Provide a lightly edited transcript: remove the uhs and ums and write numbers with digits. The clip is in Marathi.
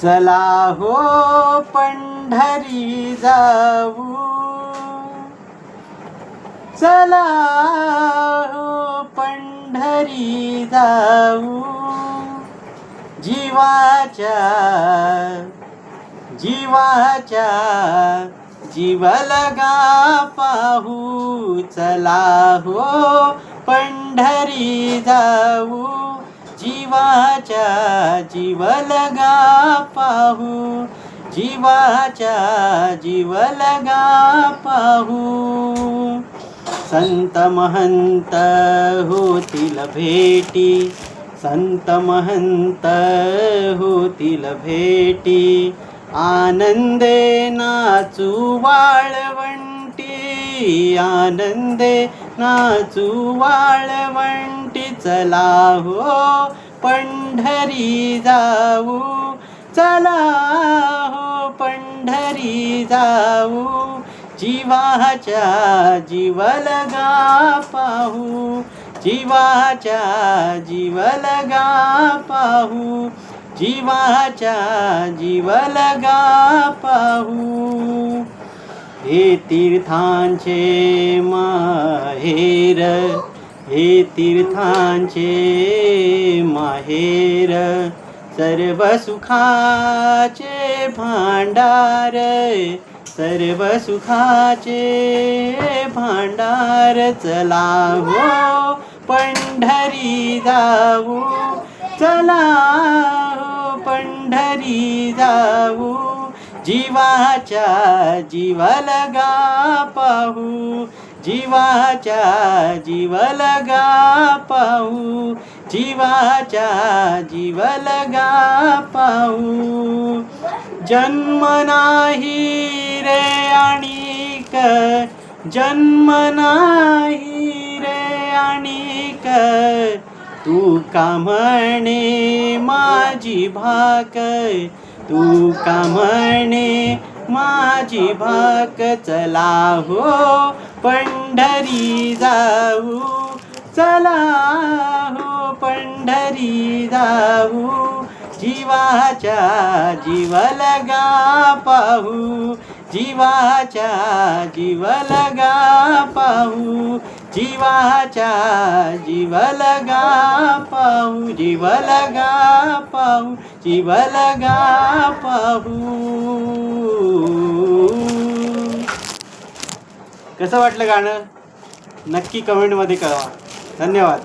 चला हो पंढरी जाऊ, चला हो पंढरी जाऊ, जीवाच्या जीवाच्या जीवलगा पाहू, चला हो पंढरी जाऊ, जीवाच्या जीवलगा पाहू, जीवाच्या जीवलगा पाहू. संत महंत होतील भेटी, संत महंत होतील भेटी, आनंदे नाचू वाळवंटी, आनंदे नाचू वाळवंटी, चला हो पंढरी जाऊ, चला हो पंढरी जाऊ, जीवाच्या जीवलगा पाहू, जीवाच्या जीवलगा पाहू, जीवाच्या जीवलगा पाहू. हे तीर्थांचे माहेर, हे तीर्थांचे माहेर, सर्व सुखाचे भांडार, सर्व सुखाचे भांडार, चला हो पंढरी जाऊ, चला हो पंढरी जाऊ, जीवाच्या जीवलगा पाहू, जीवाच्या जीवलगा पाहू, जीवाच्या जीवलगा पाहू. जन्म नाही रे आणिक, जन्म नाही रे आणिक, तू का म्हणे माझी भाक, तू का म्हणे माझी भाक, चला हो पंढरी जाऊ, चला हो पंढरी जाऊ, जीवाच्या जीवलगा पाहू, जीवाच्या जीवलगा पाहू, जीवाच्या जीवलगा पाहू, जीवलगा पाहू, जीवलगा पाहू. कसं वाटलं गाणं नक्की कमेंटमध्ये कळवा. धन्यवाद.